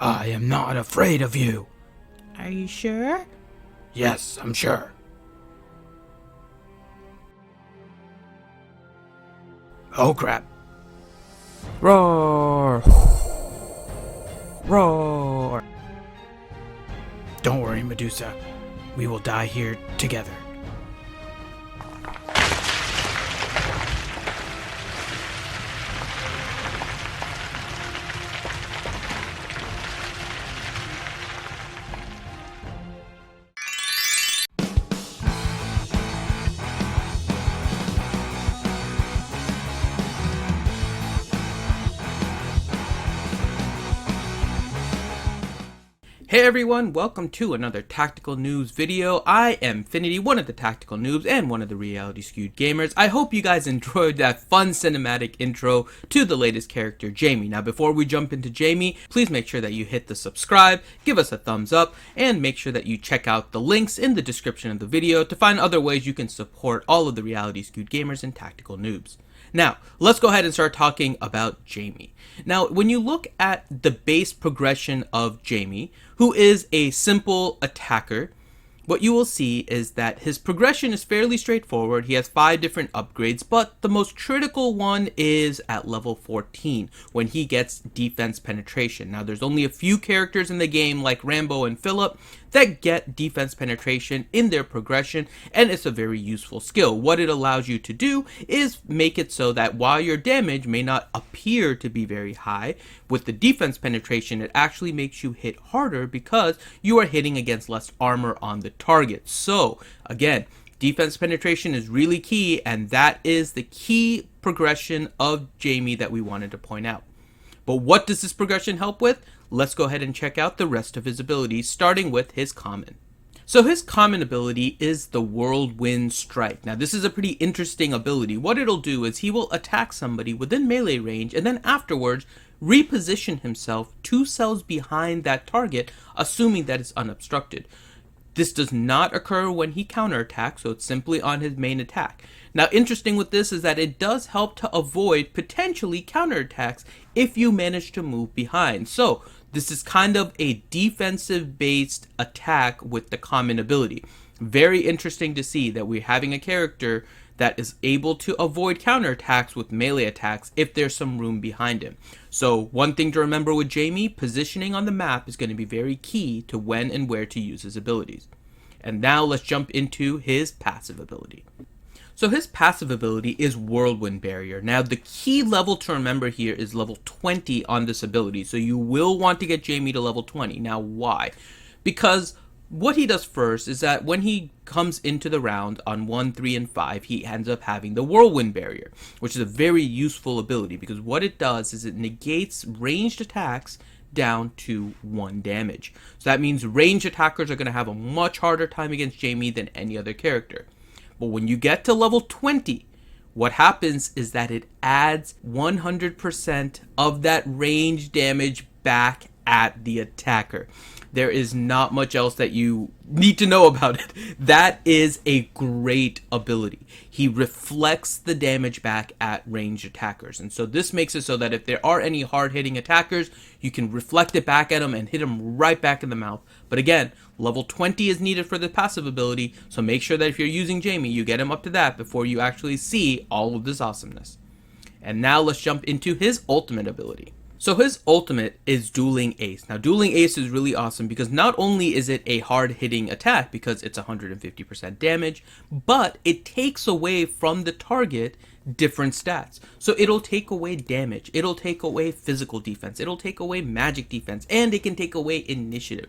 I am not afraid of you. Are you sure? Yes, I'm sure. Oh crap. Roar! Roar! Don't worry, Medusa. We will die here together. Hey everyone, welcome to another Tactical Noobs video. I am Finity, one of the Tactical Noobs and one of the Reality Skewed gamers. I hope you guys enjoyed that fun cinematic intro to the latest character, Jamie. Now before we jump into Jamie, please make sure that you hit the subscribe, give us a thumbs up, and make sure that you check out the links in the description of the video to find other ways you can support all of the Reality Skewed gamers and Tactical Noobs. Now, let's go ahead and start talking about Jamie. Now, when you look at the base progression of Jamie, who is a simple attacker, what you will see is that his progression is fairly straightforward. He has 5 different upgrades, but the most critical one is at level 14, when he gets defense penetration. Now, there's only a few characters in the game, like Rambo and Philip, that get defense penetration in their progression, and it's a very useful skill. What it allows you to do is make it so that while your damage may not appear to be very high, with the defense penetration, it actually makes you hit harder because you are hitting against less armor on the target. So, again, defense penetration is really key, and that is the key progression of Jamie that we wanted to point out. But what does this progression help with? Let's go ahead and check out the rest of his abilities, starting with his common. So his common ability is the Whirlwind Strike. Now this is a pretty interesting ability. What it'll do is he will attack somebody within melee range and then afterwards reposition himself 2 cells behind that target, assuming that it's unobstructed. This does not occur when he counterattacks, so it's simply on his main attack. Now, interesting with this is that it does help to avoid potentially counterattacks if you manage to move behind. So, this is kind of a defensive-based attack with the common ability. Very interesting to see that we're having a character that is able to avoid counterattacks with melee attacks if there's some room behind him. So one thing to remember with Jamie, positioning on the map is going to be very key to when and where to use his abilities. And now let's jump into his passive ability. So his passive ability is Whirlwind Barrier. Now the key level to remember here is level 20 on this ability. So you will want to get Jamie to level 20. Now why? Because what he does first is that when he comes into the round on 1, 3, and 5, he ends up having the Whirlwind Barrier, which is a very useful ability because what it does is it negates ranged attacks down to 1 damage. So that means ranged attackers are going to have a much harder time against Jamie than any other character. But when you get to level 20, what happens is that it adds 100% of that range damage back at the attacker. There is not much else that you need to know about it. That is a great ability. He reflects the damage back at ranged attackers. And so this makes it so that if there are any hard-hitting attackers, you can reflect it back at them and hit them right back in the mouth. But again, level 20 is needed for the passive ability, so make sure that if you're using Jamie, you get him up to that before you actually see all of this awesomeness. And now let's jump into his ultimate ability. So his ultimate is Dueling Ace. Now Dueling Ace is really awesome because not only is it a hard-hitting attack because it's 150% damage, but it takes away from the target different stats. So it'll take away damage, it'll take away physical defense, it'll take away magic defense, and it can take away initiative.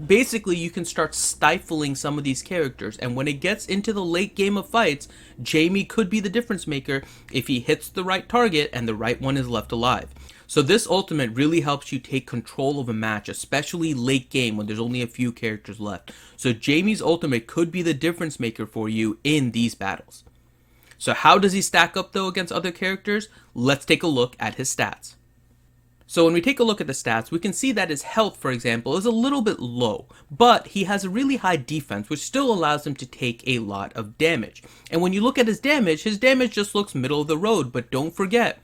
Basically, you can start stifling some of these characters, and when it gets into the late game of fights, Jamie could be the difference maker if he hits the right target and the right one is left alive. So this ultimate really helps you take control of a match, especially late game when there's only a few characters left. So Jamie's ultimate could be the difference maker for you in these battles. So how does he stack up though against other characters? Let's take a look at his stats. So when we take a look at the stats, we can see that his health, for example, is a little bit low, but he has a really high defense, which still allows him to take a lot of damage. And when you look at his damage just looks middle of the road, but don't forget,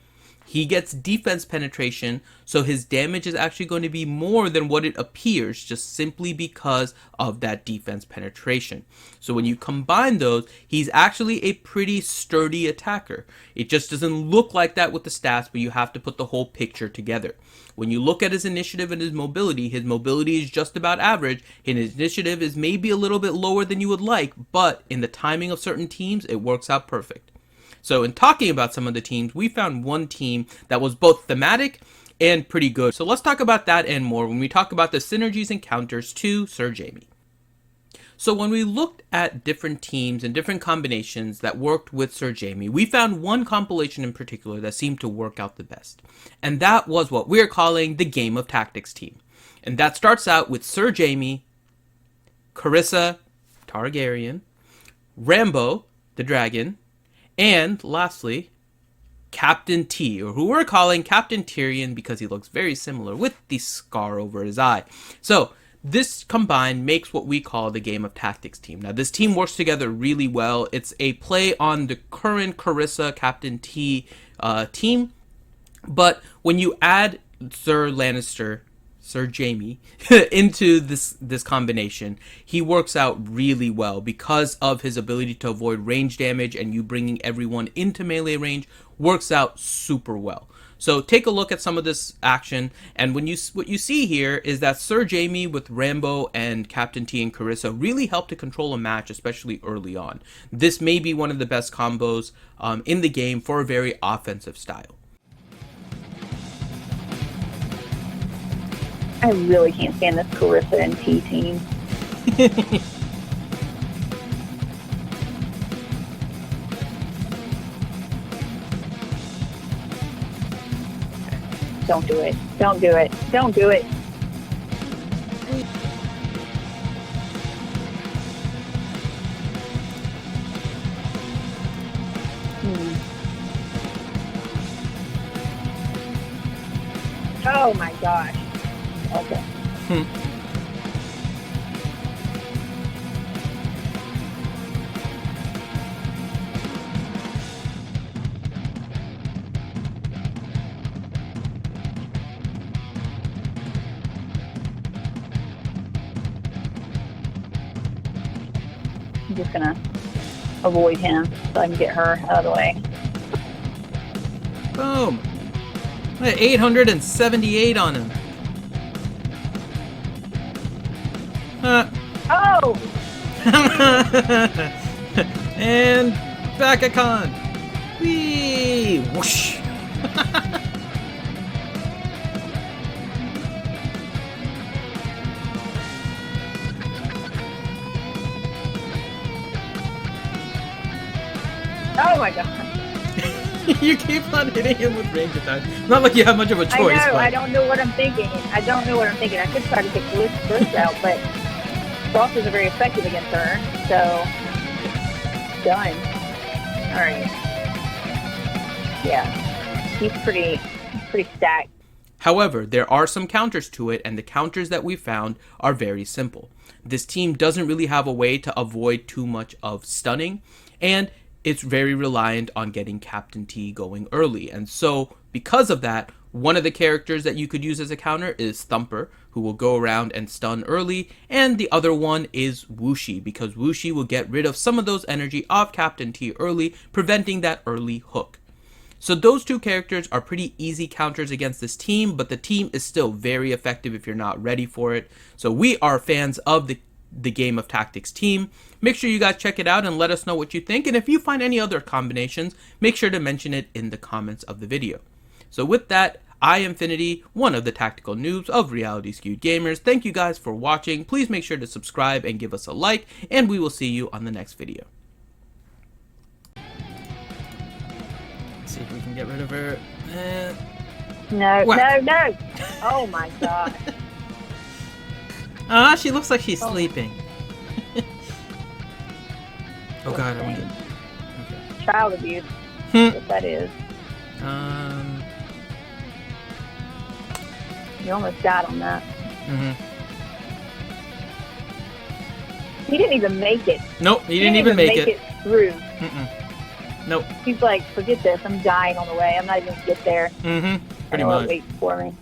he gets defense penetration, so his damage is actually going to be more than what it appears just simply because of that defense penetration. So when you combine those, he's actually a pretty sturdy attacker. It just doesn't look like that with the stats, but you have to put the whole picture together. When you look at his initiative and his mobility is just about average, and his initiative is maybe a little bit lower than you would like, but in the timing of certain teams, it works out perfect. So in talking about some of the teams, we found one team that was both thematic and pretty good. So let's talk about that and more when we talk about the synergies and counters to Sir Jamie. So when we looked at different teams and different combinations that worked with Sir Jamie, we found one compilation in particular that seemed to work out the best. And that was what we're calling the Game of Tactics team. And that starts out with Sir Jamie, Carissa, Targaryen, Rambo, the dragon, and lastly, Captain T, or who we're calling Captain Tyrion because he looks very similar with the scar over his eye. So this combined makes what we call the Game of Tactics team. Now this team works together really well. It's a play on the current Carissa, Captain T team, but when you add Sir Lannister, Sir Jamie, into this combination, he works out really well because of his ability to avoid range damage, and you bringing everyone into melee range works out super well. So take a look at some of this action, and what you see here is that Sir Jamie with Rambo and Captain T and Carissa really help to control a match, especially early on. This may be one of the best combos in the game for a very offensive style. I really can't stand this Carissa and T team. Don't do it. Don't do it. Don't do it. Oh my gosh. Okay. I'm just gonna avoid him so I can get her out of the way. Boom! I had 878 on him. Oh! And back at con. Whee! Whoosh! Oh my god. You keep on hitting him with range attacks. Not like you have much of a choice. I know, but... I don't know what I'm thinking. I could try to take Bliss out, but Bosses are very effective against her, so done. Alright. Yeah. He's pretty stacked. However, there are some counters to it, and the counters that we found are very simple. This team doesn't really have a way to avoid too much of stunning, and it's very reliant on getting Captain T going early. And so, because of that, one of the characters that you could use as a counter is Thumper, who will go around and stun early, and the other one is Wooshi, because Wooshi will get rid of some of those energy off Captain T early, preventing that early hook. So those two characters are pretty easy counters against this team, but the team is still very effective if you're not ready for it. So we are fans of the Game of Tactics team. Make sure you guys check it out and let us know what you think, and if you find any other combinations, make sure to mention it in the comments of the video. So with that, I am Finity, one of the tactical noobs of Reality Skewed Gamers. Thank you guys for watching. Please make sure to subscribe and give us a like, and we will see you on the next video. Let's see if we can get rid of her. No, Whack. no. Oh my god. Ah, she looks like she's sleeping. Oh god, I wonder. Okay. Child abuse. What that is. You almost died on that. He didn't even make it. Nope, he didn't even make it. Through. Nope. He's like, forget this. I'm dying on the way. I'm not even gonna get there. Mm-hmm. Pretty I know what much. waits for me.